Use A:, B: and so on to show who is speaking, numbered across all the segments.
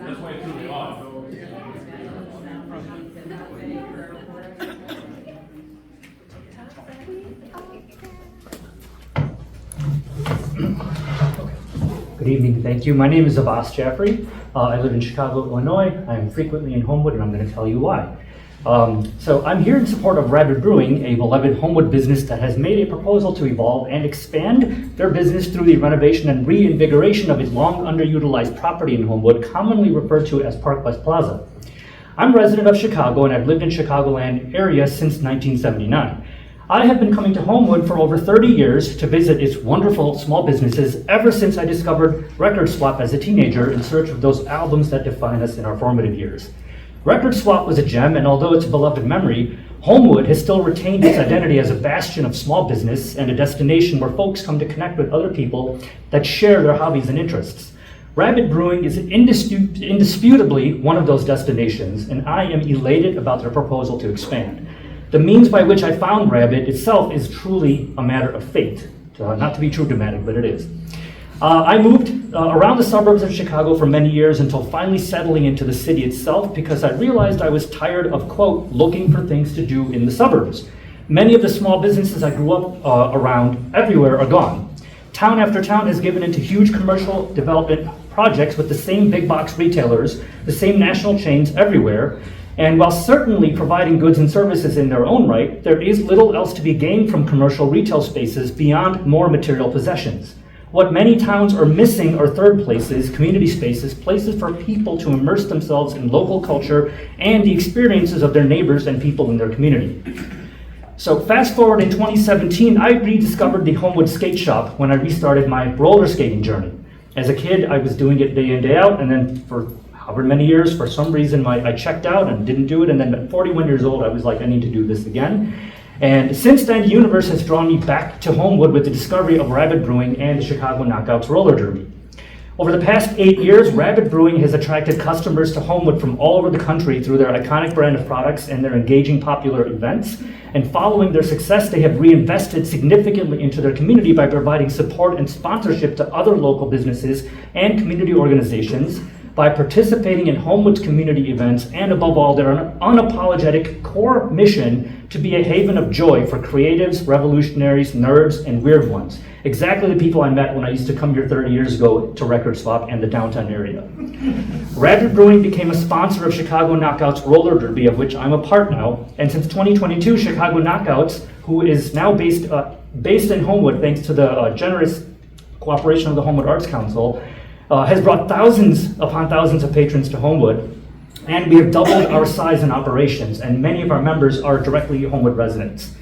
A: That's why it threw me off.
B: Good evening, thank you. My name is Tobias Jaffrey. I live in Chicago, Illinois. I'm frequently in Homewood, and I'm going to tell you why. So I'm here in support of Rabid Brewing, a beloved Homewood business that has made a proposal to evolve and expand their business through the renovation and reinvigoration of its long underutilized property in Homewood, commonly referred to as Park West Plaza. I'm a resident of Chicago, and I've lived in Chicagoland area since 1979. I have been coming to Homewood for over 30 years to visit its wonderful small businesses ever since I discovered Record Swap as a teenager in search of those albums that define us in our formative years. Record Swap was a gem, and although it's a beloved memory, Homewood has still retained its identity as a bastion of small business and a destination where folks come to connect with other people that share their hobbies and interests. Rabid Brewing is indisputably one of those destinations, and I am elated about their proposal to expand. The means by which I found Rabid itself is truly a matter of fate. Not to be too dramatic, but it is. I moved around the suburbs of Chicago for many years until finally settling into the city itself because I realized I was tired of, quote, looking for things to do in the suburbs. Many of the small businesses I grew up around everywhere are gone. Town after town has given into huge commercial development projects with the same big box retailers, the same national chains everywhere. And while certainly providing goods and services in their own right, there is little else to be gained from commercial retail spaces beyond more material possessions. What many towns are missing are third places, community spaces, places for people to immerse themselves in local culture and the experiences of their neighbors and people in their community. So fast forward in 2017, I rediscovered the Homewood Skate Shop when I restarted my roller skating journey. As a kid, I was doing it day in, day out, and then for however many years, for some reason, I checked out and didn't do it, and then at 41 years old, I was like, I need to do this again. And since then, the universe has drawn me back to Homewood with the discovery of Rabid Brewing and the Chicago Knockouts roller derby. Over the past 8 years, Rabid Brewing has attracted customers to Homewood from all over the country through their iconic brand of products and their engaging popular events. And following their success, they have reinvested significantly into their community by providing support and sponsorship to other local businesses and community organizations, by participating in Homewood's community events, and above all, their unapologetic core mission to be a haven of joy for creatives, revolutionaries, nerds, and weird ones. Exactly the people I met when I used to come here 30 years ago to Record Swap and the downtown area. Rabid Brewing became a sponsor of Chicago Knockouts Roller Derby, of which I'm a part now, and since 2022, Chicago Knockouts, who is now based in Homewood thanks to the generous cooperation of the Homewood Arts Council, has brought thousands upon thousands of patrons to Homewood, and we have doubled our size and operations, and many of our members are directly Homewood residents.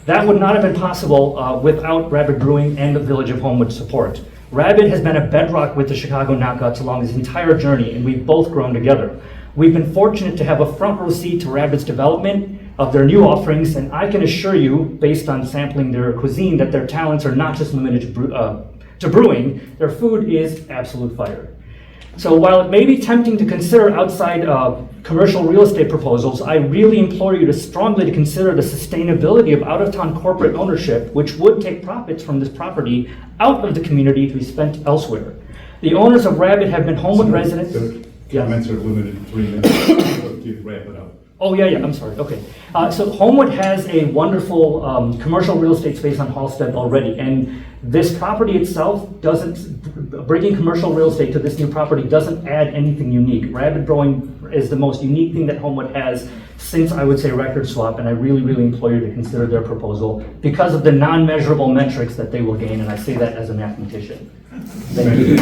B: That would not have been possible without Rabid Brewing and the Village of Homewood support. Rabid has been a bedrock with the Chicago Knockouts along this entire journey, and we've both grown together. We've been fortunate to have a front row seat to Rabid's development of their new offerings, and I can assure you, based on sampling their cuisine, that their talents are not just limited to brewing. Their food is absolute fire. So while it may be tempting to consider outside commercial real estate proposals, I really implore you to strongly consider the sustainability of out-of-town corporate ownership, which would take profits from this property out of the community to be spent elsewhere. The owners of Rabid have been Homewood residents.
A: Comments are limited to 3 minutes. To wrap it up.
B: Oh, yeah, I'm sorry, okay. So Homewood has a wonderful commercial real estate space on Halstead already, and this property itself bringing commercial real estate to this new property doesn't add anything unique. Rabid Brewing is the most unique thing that Homewood has since, I would say, Record Swap, and I really, really implore you to consider their proposal because of the non-measurable metrics that they will gain, and I say that as a mathematician. Thank you.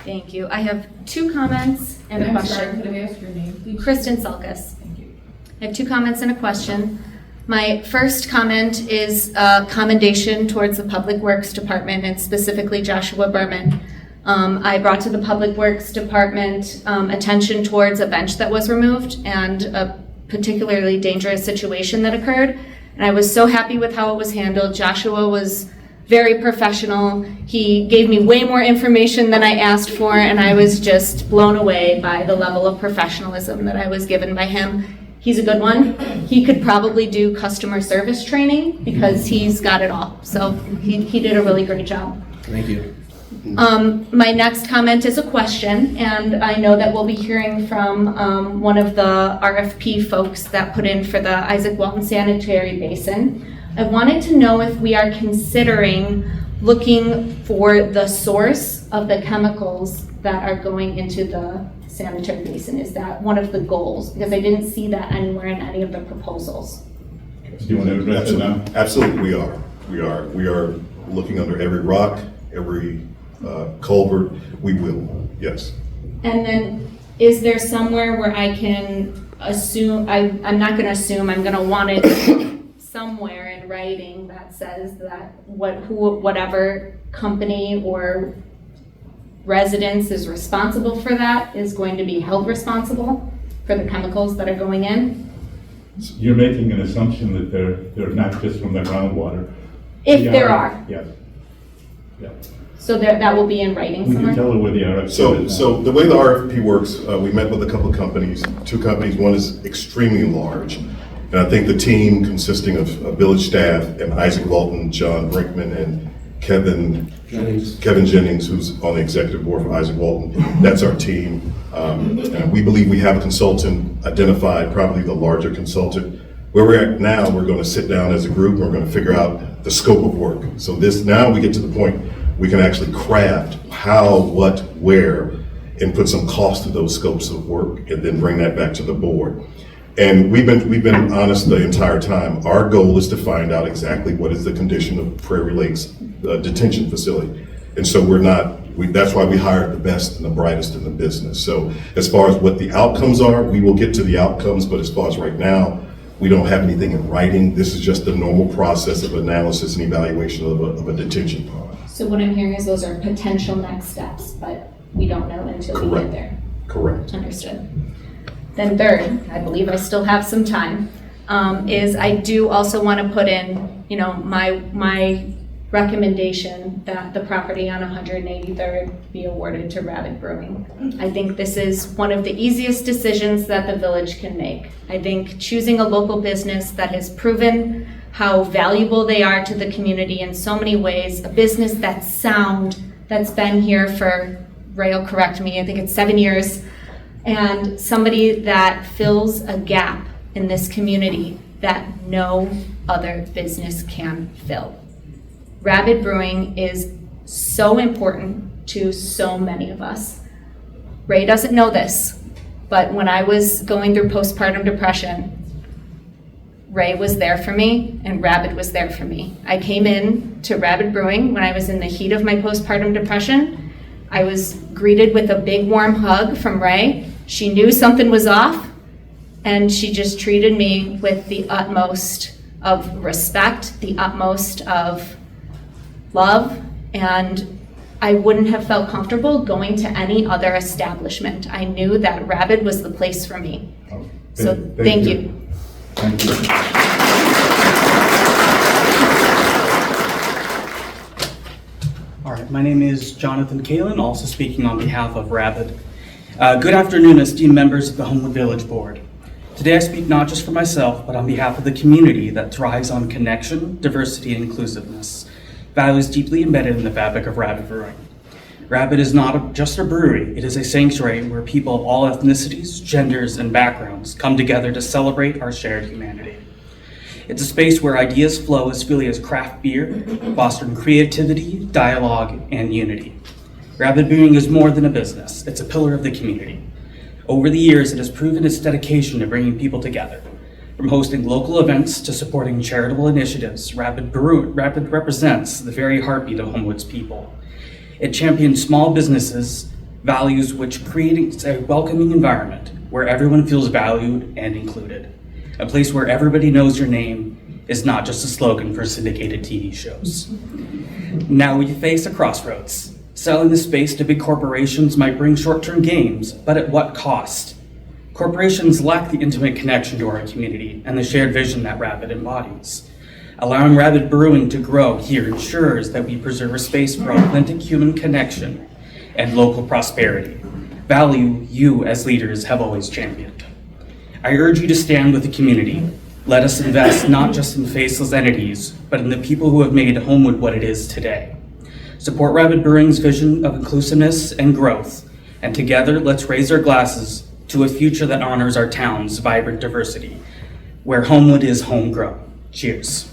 C: Thank you. I have 2 comments and a question.
D: Could I ask your name, please?
C: Kristen Salkas.
D: Thank you.
C: I have 2 comments and a question. My first comment is a commendation towards the Public Works Department and specifically Joshua Berman. I brought to the Public Works Department attention towards a bench that was removed and a particularly dangerous situation that occurred. And I was so happy with how it was handled. Joshua was very professional. He gave me way more information than I asked for, and I was just blown away by the level of professionalism that I was given by him. He's a good one. He could probably do customer service training because he's got it all. So he did a really great job.
E: Thank you.
C: My next comment is a question, and I know that we'll be hearing from one of the RFP folks that put in for the Isaac Walton Sanitary Basin. I wanted to know if we are considering looking for the source of the chemicals that are going into the sanitary basin. Is that one of the goals? Because I didn't see that anywhere in any of the proposals.
A: Do you want to address it now?
D: Absolutely, we are. We are looking under every rock, every culvert. We will, yes.
C: And then, is there somewhere where I can assume, I'm not gonna assume, I'm gonna want it somewhere in writing that says that whatever company or residence is responsible for that is going to be held responsible for the chemicals that are going in?
A: You're making an assumption that they're not just from the groundwater.
C: If there are.
A: Yes. Yeah.
C: So that will be in writing
A: We can
C: somewhere?
A: tell her where the RFP is.
D: So the way the RFP works, we met with a couple of companies, two companies. One is extremely large. And I think the team consisting of village staff and Isaac Walton, John Brinkman, and Kevin Jennings, who's on the executive board for Isaac Walton. That's our team. And we believe we have a consultant identified, probably the larger consultant. Where we're at now, we're going to sit down as a group, and we're going to figure out the scope of work. So now we get to the point we can actually craft how, what, where, and put some cost to those scopes of work, and then bring that back to the board. And we've been honest the entire time. Our goal is to find out exactly what is the condition of Prairie Lake's detention facility. And so that's why we hired the best and the brightest in the business. So as far as what the outcomes are, we will get to the outcomes, but as far as right now, we don't have anything in writing. This is just the normal process of analysis and evaluation of a detention pond.
C: So what I'm hearing is those are potential next steps, but we don't know until we get there.
D: Correct.
C: Understood. Then third, I believe I still have some time, is I do also want to put in, my recommendation that the property on 183rd be awarded to Rabid Brewing. I think this is one of the easiest decisions that the village can make. I think choosing a local business that has proven how valuable they are to the community in so many ways, a business that's sound, that's been here for, Raiye will correct me, I think it's 7 years, and somebody that fills a gap in this community that no other business can fill. Rabid Brewing is so important to so many of us. Raiye doesn't know this, but when I was going through postpartum depression, Raiye was there for me and Rabid was there for me. I came in to Rabid Brewing when I was in the heat of my postpartum depression. I was greeted with a big warm hug from Raiye. She knew something was off, and she just treated me with the utmost of respect, the utmost of love, and I wouldn't have felt comfortable going to any other establishment. I knew that Rabid was the place for me.
A: Oh,
C: So thank you.
A: Thank you.
E: All right, my name is Jonathan Kalin, also speaking on behalf of Rabid. Good afternoon, esteemed members of the Homewood Village Board. Today I speak not just for myself, but on behalf of the community that thrives on connection, diversity, and inclusiveness, values deeply embedded in the fabric of Rabid Brewing. Rabid is not just a brewery, it is a sanctuary where people of all ethnicities, genders, and backgrounds come together to celebrate our shared humanity. It's a space where ideas flow as freely as craft beer, fostering creativity, dialogue, and unity. Rabid Brewing is more than a business, it's a pillar of the community. Over the years, it has proven its dedication to bringing people together. From hosting local events to supporting charitable initiatives, Rabid represents the very heartbeat of Homewood's people. It champions small businesses, values which creates a welcoming environment where everyone feels valued and included. A place where everybody knows your name is not just a slogan for syndicated TV shows. Now we face a crossroads. Selling the space to big corporations might bring short-term gains, but at what cost? Corporations lack the intimate connection to our community and the shared vision that Rabid embodies. Allowing Rabid Brewing to grow here ensures that we preserve a space for authentic human connection and local prosperity, value you as leaders have always championed. I urge you to stand with the community. Let us invest not just in faceless entities, but in the people who have made Homewood what it is today. support Rabid Brewing's vision of inclusiveness and growth, and together let's raise our glasses to a future that honors our town's vibrant diversity, where Homewood is homegrown. Cheers.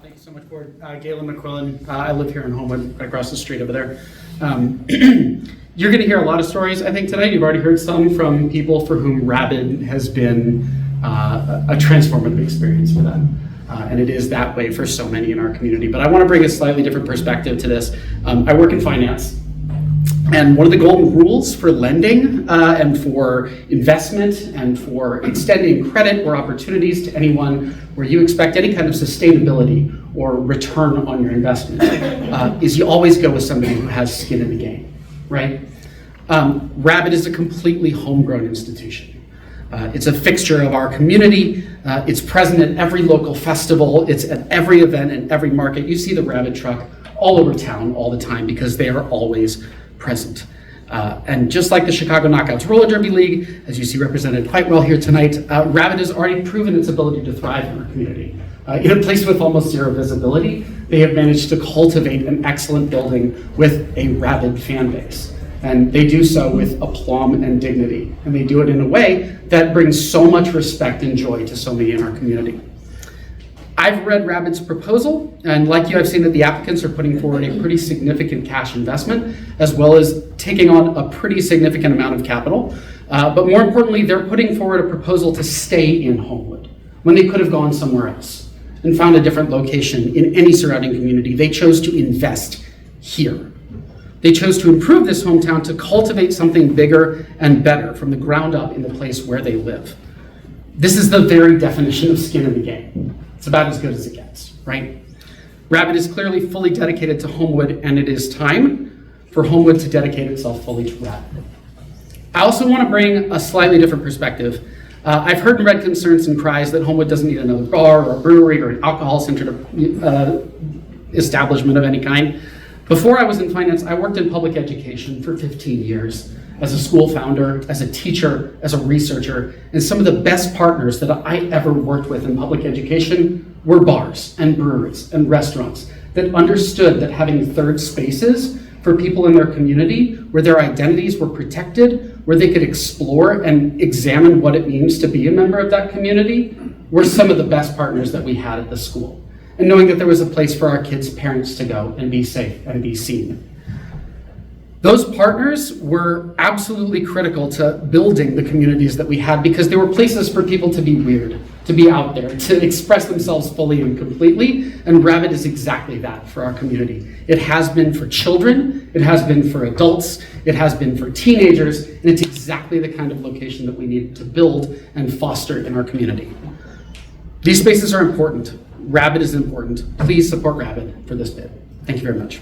F: Thank you so much, Board. Galen McQuillan. I live here in Homewood, right across the street over there. You're going to hear a lot of stories, I think, tonight. You've already heard some from people for whom Rabid has been a transformative experience for them. And it is that way for so many in our community. But I want to bring a slightly different perspective to this. I work in finance. And one of the golden rules for lending and for investment and for extending credit or opportunities to anyone where you expect any kind of sustainability or return on your investment is you always go with somebody who has skin in the game, right? Rabid is a completely homegrown institution. It's a fixture of our community. It's present at every local festival. It's at every event and every market. You see the Rabid truck all over town all the time because they are always present. And just like the Chicago Knockouts Roller Derby League, as you see represented quite well here tonight, Rabid has already proven its ability to thrive in our community. In a place with almost zero visibility, they have managed to cultivate an excellent building with a rabid fan base. And they do so with aplomb and dignity. And they do it in a way that brings so much respect and joy to so many in our community. I've read Rabid's proposal, and like you, I've seen that the applicants are putting forward a pretty significant cash investment, as well as taking on a pretty significant amount of capital. But more importantly, they're putting forward a proposal to stay in Homewood when they could have gone somewhere else and found a different location in any surrounding community. They chose to invest here. They chose to improve this hometown to cultivate something bigger and better from the ground up in the place where they live. This is the very definition of skin in the game. It's about as good as it gets, right? Rabid is clearly fully dedicated to Homewood, and it is time for Homewood to dedicate itself fully to Rabid. I also want to bring a slightly different perspective. I've heard and read concerns and cries that Homewood doesn't need another bar or a brewery or an alcohol-centered establishment of any kind. Before I was in finance, I worked in public education for 15 years as a school founder, as a teacher, as a researcher, and some of the best partners that I ever worked with in public education were bars and breweries and restaurants that understood that having third spaces for people in their community where their identities were protected, where they could explore and examine what it means to be a member of that community, were some of the best partners that we had at the school. And knowing that there was a place for our kids' parents to go and be safe and be seen. Those partners were absolutely critical to building the communities that we had because they were places for people to be weird, to be out there, to express themselves fully and completely, and Rabid is exactly that for our community. It has been for children, it has been for adults, it has been for teenagers, and it's exactly the kind of location that we need to build and foster in our community. These spaces are important. Rabid is important. Please support Rabid for this bid. Thank you very much.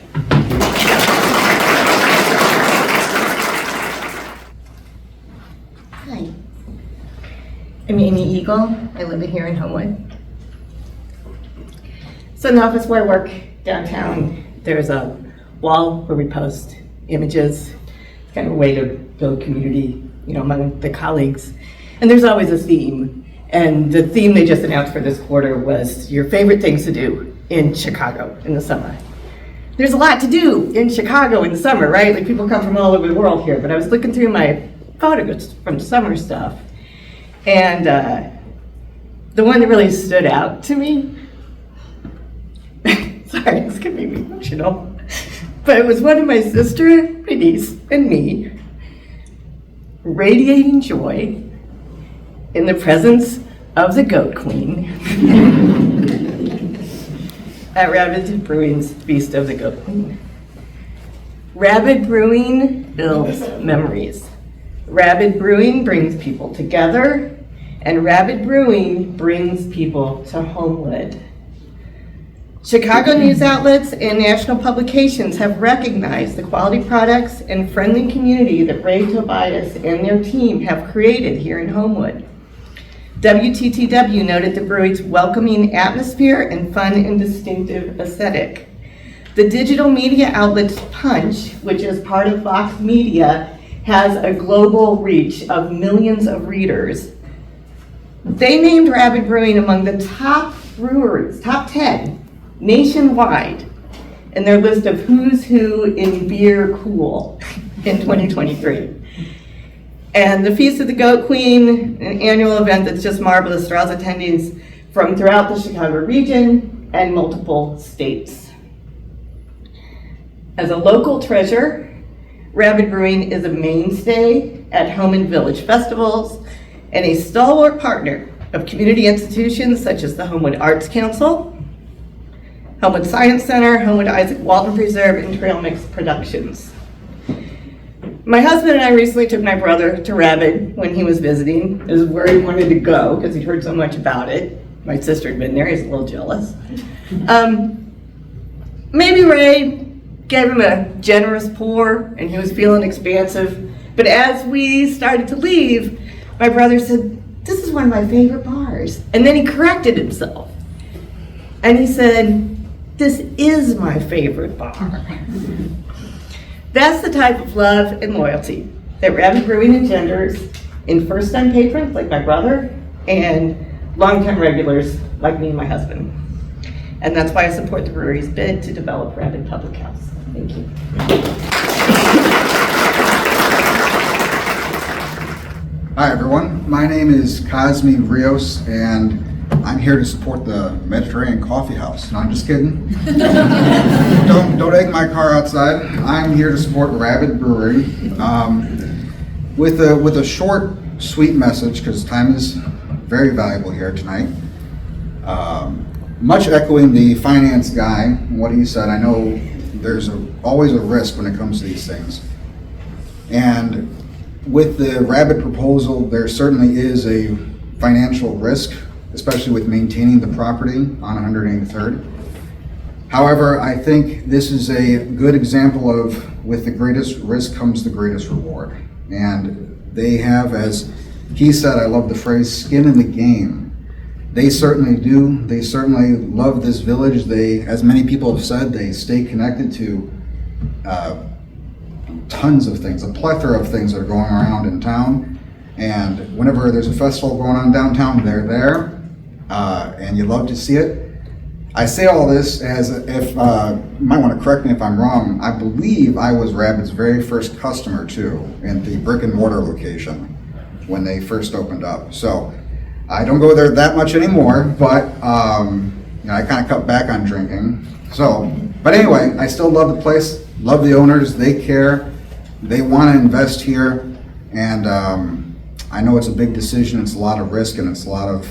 G: Hi, I'm Amy Eagle. I live here in Homewood. So in the office where I work downtown, there's a wall where we post images. It's kind of a way to build community, among the colleagues. And there's always a theme. And the theme they just announced for this quarter was your favorite things to do in Chicago in the summer. There's a lot to do in Chicago in the summer, right? Like people come from all over the world here, but I was looking through my photos from summer stuff. And the one that really stood out to me, sorry, this could make me emotional, but it was one of my sister, my niece, and me radiating joy in the presence of the Goat Queen at Rabid Brewing's Feast of the Goat Queen. Rabid Brewing builds memories. Rabid Brewing brings people together, and Rabid Brewing brings people to Homewood. Chicago news outlets and national publications have recognized the quality products and friendly community that Raiye, Tobias, and their team have created here in Homewood. WTTW noted the brewery's welcoming atmosphere and fun and distinctive aesthetic. The digital media outlet Punch, which is part of Fox Media, has a global reach of millions of readers. They named Rabid Brewing among the top breweries, top 10 nationwide in their list of who's who in beer cool in 2023. And the Feast of the Goat Queen, an annual event that's just marvelous, draws attendees from throughout the Chicago region and multiple states. As a local treasure, Rabid Brewing is a mainstay at home and village festivals and a stalwart partner of community institutions such as the Homewood Arts Council, Homewood Science Center, Homewood Isaac Walton Preserve, and Trail Mix Productions. My husband and I recently took my brother to Rabid when he was visiting. It was where he wanted to go because he'd heard so much about it. My sister had been there, he's a little jealous. Maybe Ray gave him a generous pour and he was feeling expansive. But as we started to leave, my brother said, "This is one of my favorite bars." And then he corrected himself. And he said, "This is my favorite bar." That's the type of love and loyalty that Rabid Brewing engenders in first-time patrons like my brother and long-time regulars like me and my husband. And that's why I support the brewery's bid to develop Rabid Public House. Thank you.
H: Hi everyone, my name is Cosme Rios and I'm here to support the Mediterranean Coffee House. No, I'm just kidding. Don't egg my car outside. I'm here to support Rabid Brewing with a short, sweet message because time is very valuable here tonight. Much echoing the finance guy, what he said, I know there's always a risk when it comes to these things. And with the Rabid proposal, there certainly is a financial risk, especially with maintaining the property on 183rd. However, I think this is a good example of with the greatest risk comes the greatest reward. And they have, as he said, I love the phrase, skin in the game. They certainly do. They certainly love this village. They, as many people have said, they stay connected to tons of things, a plethora of things that are going around in town. And whenever there's a festival going on downtown, they're there, and you love to see it. I say all this as if, you might want to correct me if I'm wrong, I believe I was Rabid's very first customer too, in the brick and mortar location when they first opened up. So I don't go there that much anymore, but you know, I kind of cut back on drinking. So, but anyway, I still love the place, love the owners, they care, they want to invest here, and I know it's a big decision, it's a lot of risk, and it's a lot of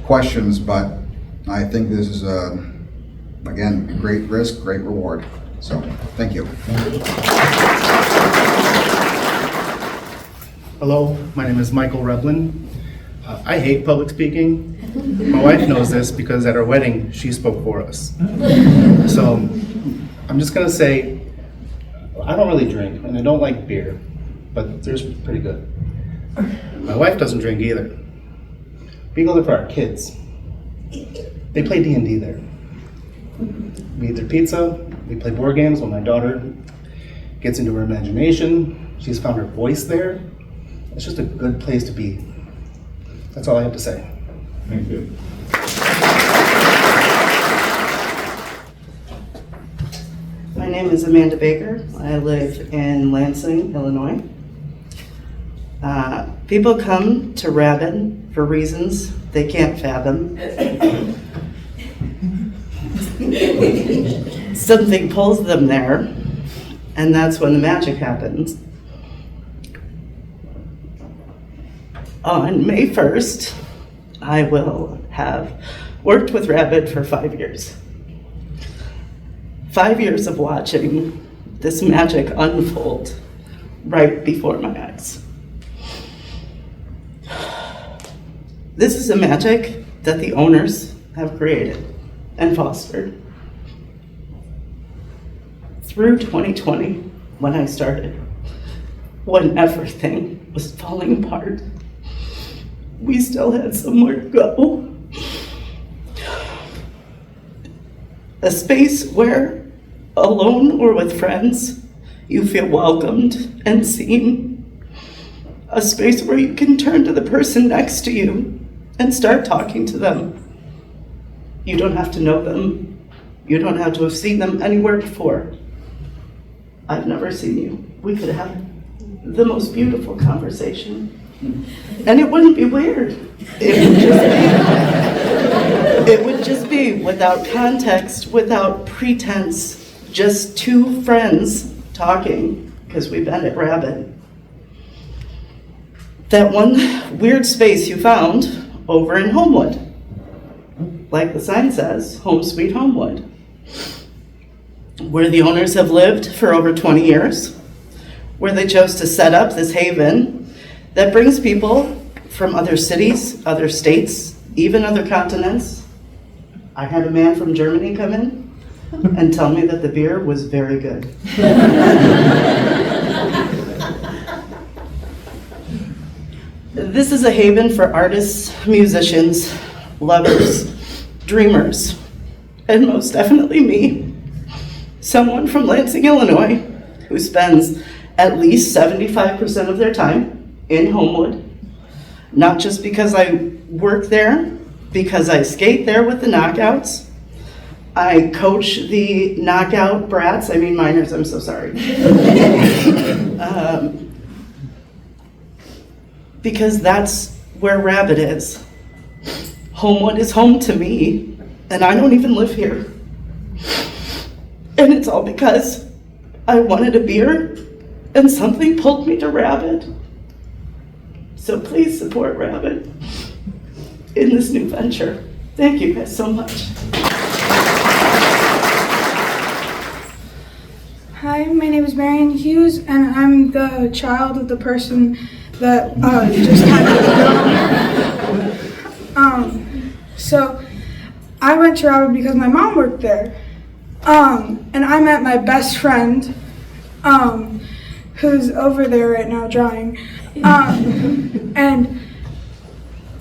H: questions, but I think this is, again, great risk, great reward. So, thank you.
I: Hello, my name is Michael Reblin. I hate public speaking. My wife knows this because at our wedding, she spoke for us. So, I'm just gonna say, I don't really drink, and I don't like beer, but theirs is pretty good. My wife doesn't drink either. We go there for our kids. They play D&D there. We eat their pizza, we play board games when my daughter gets into her imagination. She's found her voice there. It's just a good place to be. That's all I have to say.
A: Thank you.
J: My name is Amanda Baker. I live in Lansing, Illinois. People come to Rabid for reasons they can't fathom. Something pulls them there, and that's when the magic happens. On May 1st, I will have worked with Rabid for 5 years. 5 years of watching this magic unfold right before my eyes. This is a magic that the owners have created and fostered. Through 2020, when I started, when everything was falling apart, we still had somewhere to go. A space where, alone or with friends, you feel welcomed and seen. A space where you can turn to the person next to you and start talking to them. You don't have to know them. You don't have to have seen them anywhere before. I've never seen you. We could have the most beautiful conversation. And it wouldn't be weird. It would just be without context, without pretense, just two friends talking, because we've been at Rabid. That one weird space you found over in Homewood. Like the sign says, Home Sweet Homewood. Where the owners have lived for over 20 years. Where they chose to set up this haven that brings people from other cities, other states, even other continents. I had a man from Germany come in and tell me that the beer was very good. This is a haven for artists, musicians, lovers, dreamers, and most definitely me, someone from Lansing, Illinois, who spends at least 75% of their time in Homewood, not just because I work there, because I skate there with the knockouts. I coach the knockout brats, I mean minors, I'm so sorry. Because that's where Rabid is. Homewood is home to me, and I don't even live here. And it's all because I wanted a beer, and something pulled me to Rabid. So please support Rabid in this new venture. Thank you guys so much.
K: Hi, my name is Marion Hughes, and I'm the child of the person that just had So I went to Rabid because my mom worked there. And I met my best friend, who's over there right now drawing. And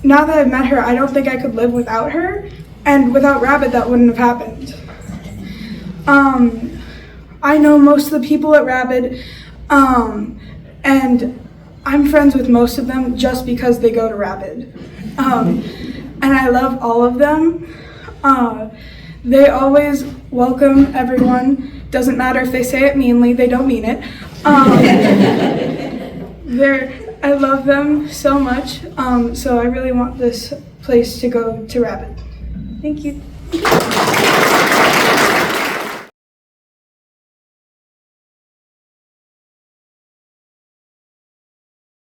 K: now that I've met her, I don't think I could live without her. And without Rabid, that wouldn't have happened. I know most of the people at Rabid, and I'm friends with most of them just because they go to Rabid. And I love all of them. They always welcome everyone. Doesn't matter if they say it meanly, they don't mean it. I love them so much, so I really want this place to go to Rabid. Thank you.